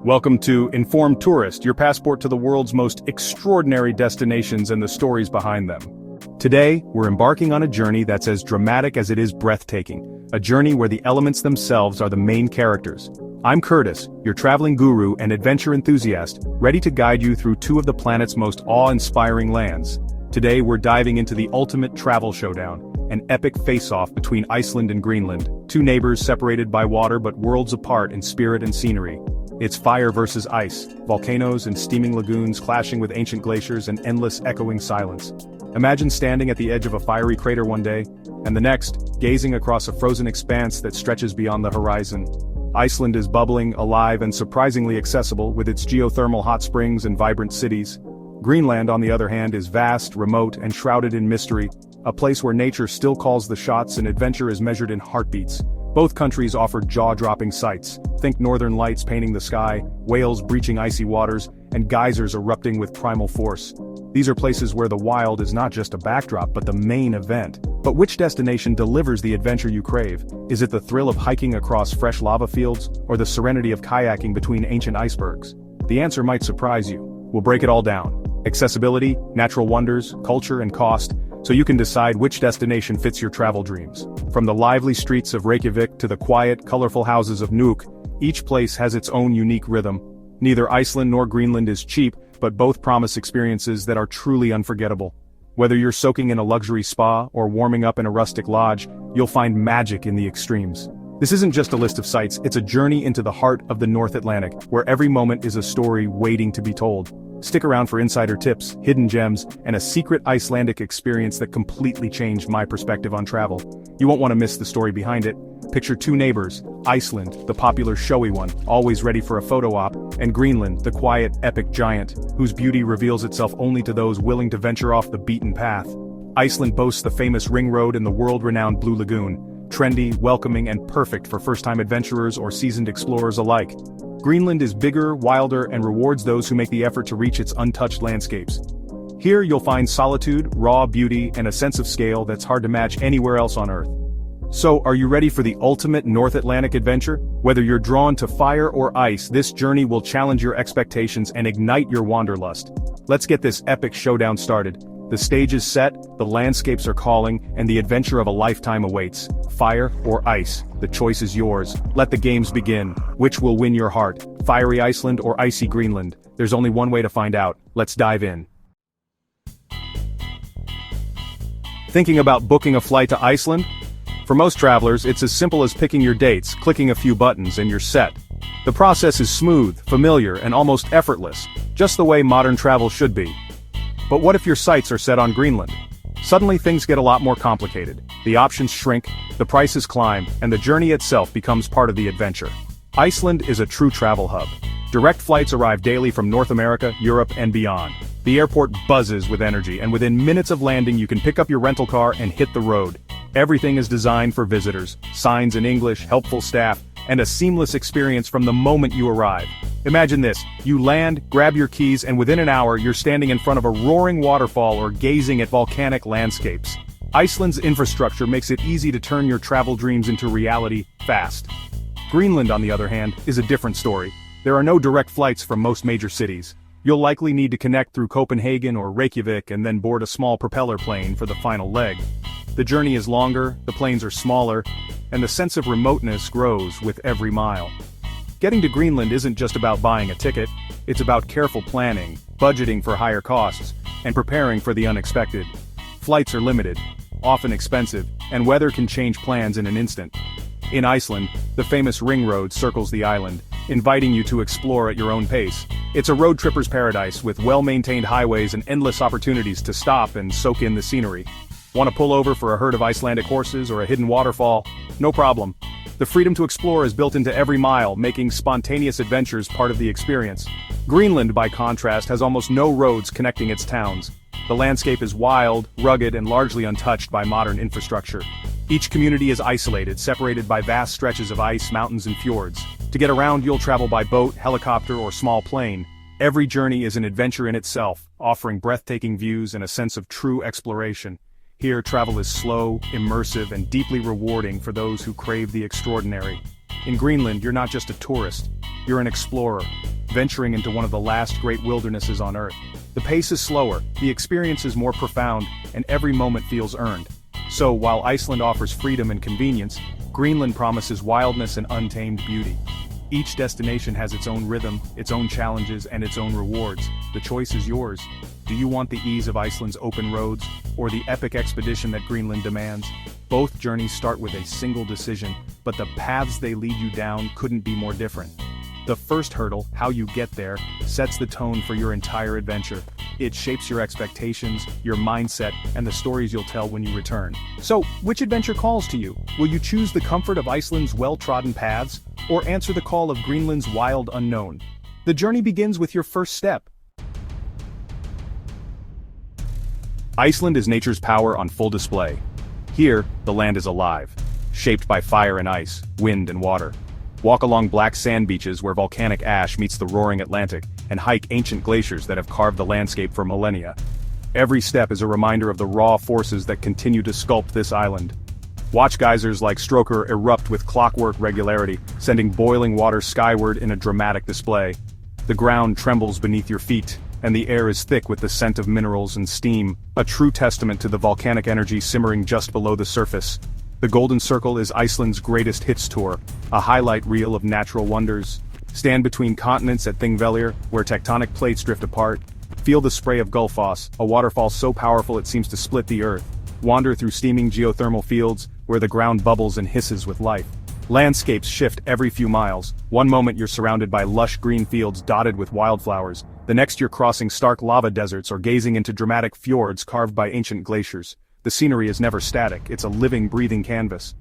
Welcome to Informed Tourist, your passport to the world's most extraordinary destinations and the stories behind them. Today, we're embarking on a journey that's as dramatic as it is breathtaking, a journey where the elements themselves are the main characters. I'm Curtis, your traveling guru and adventure enthusiast, ready to guide you through two of the planet's most awe-inspiring lands. Today we're diving into the ultimate travel showdown, an epic face-off between Iceland and Greenland, two neighbors separated by water but worlds apart in spirit and scenery. It's fire versus ice, volcanoes and steaming lagoons clashing with ancient glaciers and endless echoing silence. Imagine standing at the edge of a fiery crater one day, and the next, gazing across a frozen expanse that stretches beyond the horizon. Iceland is bubbling, alive and surprisingly accessible with its geothermal hot springs and vibrant cities. Greenland, on the other hand, is vast, remote and shrouded in mystery, a place where nature still calls the shots and adventure is measured in heartbeats. Both countries offer jaw-dropping sights. Think northern lights painting the sky, whales breaching icy waters, and geysers erupting with primal force. These are places where the wild is not just a backdrop but the main event. But which destination delivers the adventure you crave? Is it the thrill of hiking across fresh lava fields, or the serenity of kayaking between ancient icebergs? The answer might surprise you. We'll break it all down. Accessibility, natural wonders, culture and cost, so you can decide which destination fits your travel dreams. From the lively streets of Reykjavík to the quiet, colorful houses of Nuuk, each place has its own unique rhythm. Neither Iceland nor Greenland is cheap, but both promise experiences that are truly unforgettable. Whether you're soaking in a luxury spa or warming up in a rustic lodge, you'll find magic in the extremes. This isn't just a list of sights, it's a journey into the heart of the North Atlantic, where every moment is a story waiting to be told. Stick around for insider tips, hidden gems, and a secret Icelandic experience that completely changed my perspective on travel. You won't want to miss the story behind it. Picture two neighbors, Iceland, the popular showy one, always ready for a photo op, and Greenland, the quiet, epic giant, whose beauty reveals itself only to those willing to venture off the beaten path. Iceland boasts the famous ring road and the world-renowned Blue Lagoon, trendy, welcoming, and perfect for first-time adventurers or seasoned explorers alike. Greenland is bigger, wilder, and rewards those who make the effort to reach its untouched landscapes. Here you'll find solitude, raw beauty, and a sense of scale that's hard to match anywhere else on Earth. So, are you ready for the ultimate North Atlantic adventure? Whether you're drawn to fire or ice, this journey will challenge your expectations and ignite your wanderlust. Let's get this epic showdown started. The stage is set, the landscapes are calling, and the adventure of a lifetime awaits. Fire or ice, the choice is yours. Let the games begin. Which will win your heart? Fiery Iceland or icy Greenland? There's only one way to find out. Let's dive in. Thinking about booking a flight to Iceland? For most travelers, it's as simple as picking your dates, clicking a few buttons, and you're set. The process is smooth, familiar, and almost effortless, just the way modern travel should be. But what if your sights are set on Greenland? Suddenly things get a lot more complicated. The options shrink, the prices climb, and the journey itself becomes part of the adventure. Iceland is a true travel hub. Direct flights arrive daily from North America, Europe, and beyond. The airport buzzes with energy, and within minutes of landing you can pick up your rental car and hit the road. Everything is designed for visitors, signs in English, helpful staff, and a seamless experience from the moment you arrive. Imagine this, you land, grab your keys, and within an hour you're standing in front of a roaring waterfall or gazing at volcanic landscapes. Iceland's infrastructure makes it easy to turn your travel dreams into reality fast. Greenland, on the other hand, is a different story. There are no direct flights from most major cities. You'll likely need to connect through Copenhagen or Reykjavík and then board a small propeller plane for the final leg. The journey is longer, the planes are smaller, and the sense of remoteness grows with every mile. Getting to Greenland isn't just about buying a ticket, it's about careful planning, budgeting for higher costs, and preparing for the unexpected. Flights are limited, often expensive, and weather can change plans in an instant. In Iceland, the famous ring road circles the island, inviting you to explore at your own pace. It's a road tripper's paradise with well-maintained highways and endless opportunities to stop and soak in the scenery. Want to pull over for a herd of Icelandic horses or a hidden waterfall? No problem. The freedom to explore is built into every mile, making spontaneous adventures part of the experience. Greenland, by contrast, has almost no roads connecting its towns. The landscape is wild, rugged, and largely untouched by modern infrastructure. Each community is isolated, separated by vast stretches of ice, mountains, and fjords. To get around, you'll travel by boat, helicopter, or small plane. Every journey is an adventure in itself, offering breathtaking views and a sense of true exploration. Here, travel is slow, immersive, and deeply rewarding for those who crave the extraordinary. In Greenland, you're not just a tourist. you're an explorer, venturing into one of the last great wildernesses on Earth. The pace is slower, the experience is more profound, and every moment feels earned. So, while Iceland offers freedom and convenience, Greenland promises wildness and untamed beauty. Each destination has its own rhythm, its own challenges, and its own rewards. The choice is yours. Do you want the ease of Iceland's open roads, or the epic expedition that Greenland demands? Both journeys start with a single decision, but the paths they lead you down couldn't be more different. The first hurdle, how you get there, sets the tone for your entire adventure. It shapes your expectations, your mindset, and the stories you'll tell when you return. So, which adventure calls to you? Will you choose the comfort of Iceland's well-trodden paths, or answer the call of Greenland's wild unknown? The journey begins with your first step. Iceland is nature's power on full display. Here, the land is alive, shaped by fire and ice, wind and water. Walk along black sand beaches where volcanic ash meets the roaring Atlantic, and hike ancient glaciers that have carved the landscape for millennia. Every step is a reminder of the raw forces that continue to sculpt this island. Watch geysers like Stroker erupt with clockwork regularity, sending boiling water skyward in a dramatic display. The ground trembles beneath your feet, and the air is thick with the scent of minerals and steam, a true testament to the volcanic energy simmering just below the surface. The Golden Circle is Iceland's greatest hits tour, a highlight reel of natural wonders. Stand between continents at Thingvellir, where tectonic plates drift apart. Feel the spray of Gullfoss, a waterfall so powerful it seems to split the earth. Wander through steaming geothermal fields, where the ground bubbles and hisses with life. Landscapes shift every few miles. One moment you're surrounded by lush green fields dotted with wildflowers. The next you're crossing stark lava deserts or gazing into dramatic fjords carved by ancient glaciers. The scenery is never static, it's a living, breathing canvas.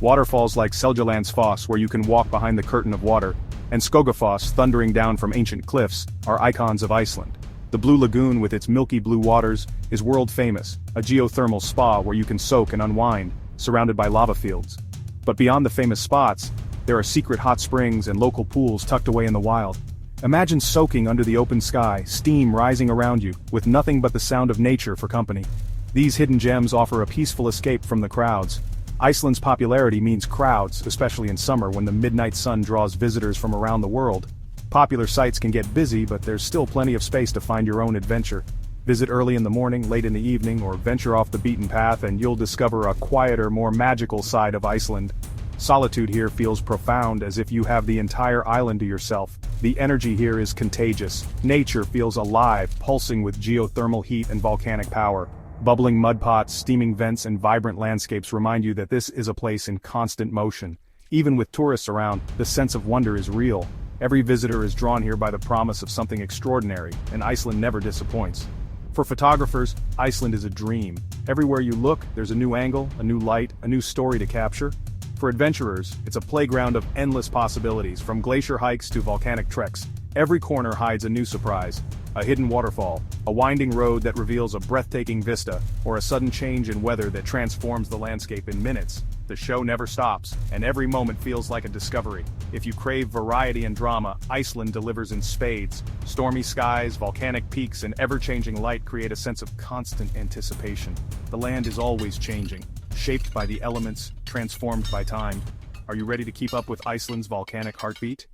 Waterfalls like Seljalandsfoss, where you can walk behind the curtain of water, and Skogafoss, thundering down from ancient cliffs, are icons of Iceland. The Blue Lagoon with its milky blue waters is world famous, a geothermal spa where you can soak and unwind, surrounded by lava fields. But beyond the famous spots, there are secret hot springs and local pools tucked away in the wild. Imagine soaking under the open sky, steam rising around you, with nothing but the sound of nature for company. These hidden gems offer a peaceful escape from the crowds. Iceland's popularity means crowds, especially in summer when the midnight sun draws visitors from around the world. Popular sites can get busy, but there's still plenty of space to find your own adventure. Visit early in the morning, late in the evening, or venture off the beaten path and you'll discover a quieter, more magical side of Iceland. Solitude here feels profound, as if you have the entire island to yourself. The energy here is contagious. Nature feels alive, pulsing with geothermal heat and volcanic power. Bubbling mud pots, steaming vents, and vibrant landscapes remind you that this is a place in constant motion. Even with tourists around, the sense of wonder is real. Every visitor is drawn here by the promise of something extraordinary, and Iceland never disappoints. For photographers, Iceland is a dream. Everywhere you look, there's a new angle, a new light, a new story to capture. For adventurers, it's a playground of endless possibilities, from glacier hikes to volcanic treks. Every corner hides a new surprise. A hidden waterfall, a winding road that reveals a breathtaking vista, or a sudden change in weather that transforms the landscape in minutes. The show never stops, and every moment feels like a discovery. If you crave variety and drama, Iceland delivers in spades. Stormy skies, volcanic peaks, and ever-changing light create a sense of constant anticipation. The land is always changing, shaped by the elements, transformed by time. Are you ready to keep up with Iceland's volcanic heartbeat?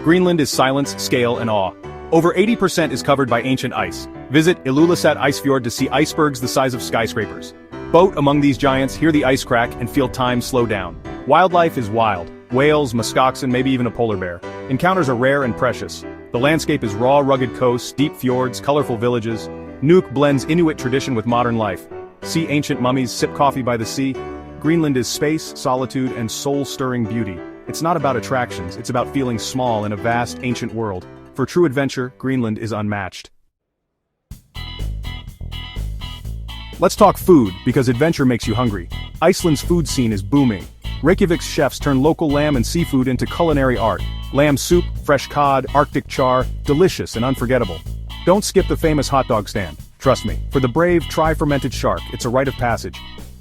Greenland is silence, scale, and awe. Over 80% is covered by ancient ice. Visit Ilulissat Icefjord to see icebergs the size of skyscrapers. Boat among these giants, hear the ice crack, and feel time slow down. Wildlife is wild. Whales, muskoxen, maybe even a polar bear. Encounters are rare and precious. The landscape is raw, rugged coasts, deep fjords, colorful villages. Nuuk blends Inuit tradition with modern life. See ancient mummies, sip coffee by the sea. Greenland is space, solitude, and soul-stirring beauty. It's not about attractions, it's about feeling small in a vast, ancient world. For true adventure, Greenland is unmatched. Let's talk food, because adventure makes you hungry. Iceland's food scene is booming. Reykjavik's chefs turn local lamb and seafood into culinary art. Lamb soup, fresh cod, Arctic char, delicious and unforgettable. Don't skip the famous hot dog stand. Trust me, for the brave, try fermented shark, it's a rite of passage.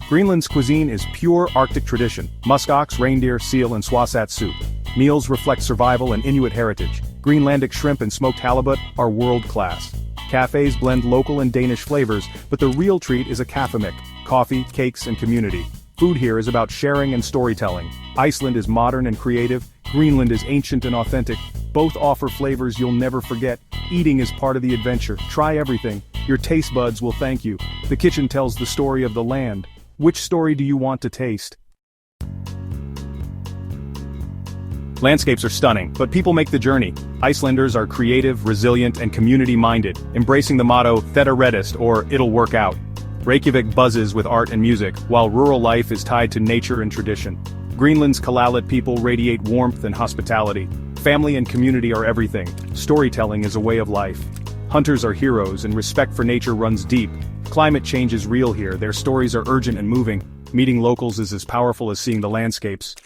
Greenland's cuisine is pure Arctic tradition. Muskox, reindeer, seal, and swasat soup. Meals reflect survival and Inuit heritage. Greenlandic shrimp and smoked halibut are world-class. Cafes blend local and Danish flavors, but the real treat is a kaffemik, coffee, cakes, and community. Food here is about sharing and storytelling. Iceland is modern and creative, Greenland is ancient and authentic. Both offer flavors you'll never forget. Eating is part of the adventure. Try everything. Your taste buds will thank you. The kitchen tells the story of the land. Which story do you want to taste? Landscapes are stunning, but people make the journey. Icelanders are creative, resilient, and community-minded, embracing the motto, "Þetta reddest," or "It'll work out." Reykjavík buzzes with art and music, while rural life is tied to nature and tradition. Greenland's Kalalit people radiate warmth and hospitality. Family and community are everything. Storytelling is a way of life. Hunters are heroes, and respect for nature runs deep. Climate change is real here, their stories are urgent and moving. Meeting locals is as powerful as seeing the landscapes.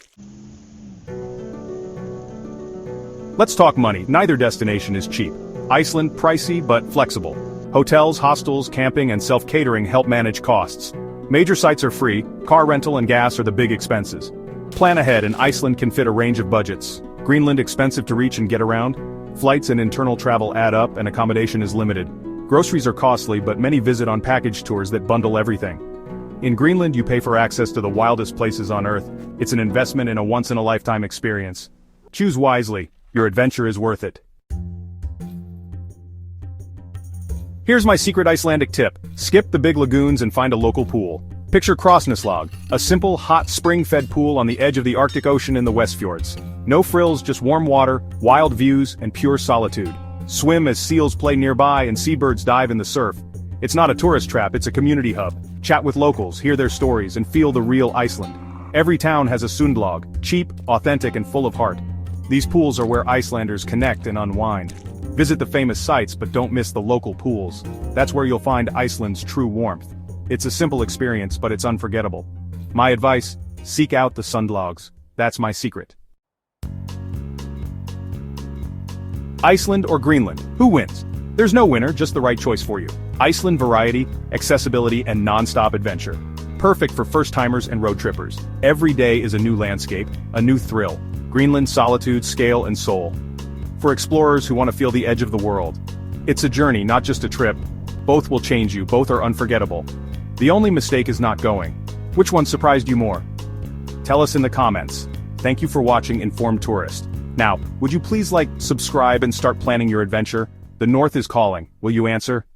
Let's talk money. Neither destination is cheap. Iceland, pricey but flexible. Hotels, hostels, camping, and self-catering help manage costs. Major sites are free, car rental and gas are the big expenses. Plan ahead and Iceland can fit a range of budgets. Greenland expensive to reach and get around. Flights and internal travel add up and accommodation is limited. Groceries are costly but many visit on package tours that bundle everything. In Greenland you pay for access to the wildest places on Earth. It's an investment in a once-in-a-lifetime experience. Choose wisely. Your adventure is worth it. Here's my secret Icelandic tip. Skip the big lagoons and find a local pool. Picture Krossneslag, a simple, hot, spring-fed pool on the edge of the Arctic Ocean in the Westfjords. No frills, just warm water, wild views, and pure solitude. Swim as seals play nearby and seabirds dive in the surf. It's not a tourist trap, it's a community hub. Chat with locals, hear their stories, and feel the real Iceland. Every town has a sundlog, cheap, authentic, and full of heart. These pools are where Icelanders connect and unwind. Visit the famous sites but don't miss the local pools. That's where you'll find Iceland's true warmth. It's a simple experience but it's unforgettable. My advice, seek out the sundlogs. That's my secret. Iceland or Greenland? Who wins? There's no winner, just the right choice for you. Iceland variety, accessibility, and non-stop adventure. Perfect for first-timers and road trippers. Every day is a new landscape, a new thrill. Greenland solitude, scale, and soul. For explorers who want to feel the edge of the world. It's a journey, not just a trip. Both will change you, both are unforgettable. The only mistake is not going. Which one surprised you more? Tell us in the comments. Thank you for watching Informed Tourist. Now, would you please subscribe and start planning your adventure? The North is calling. Will you answer?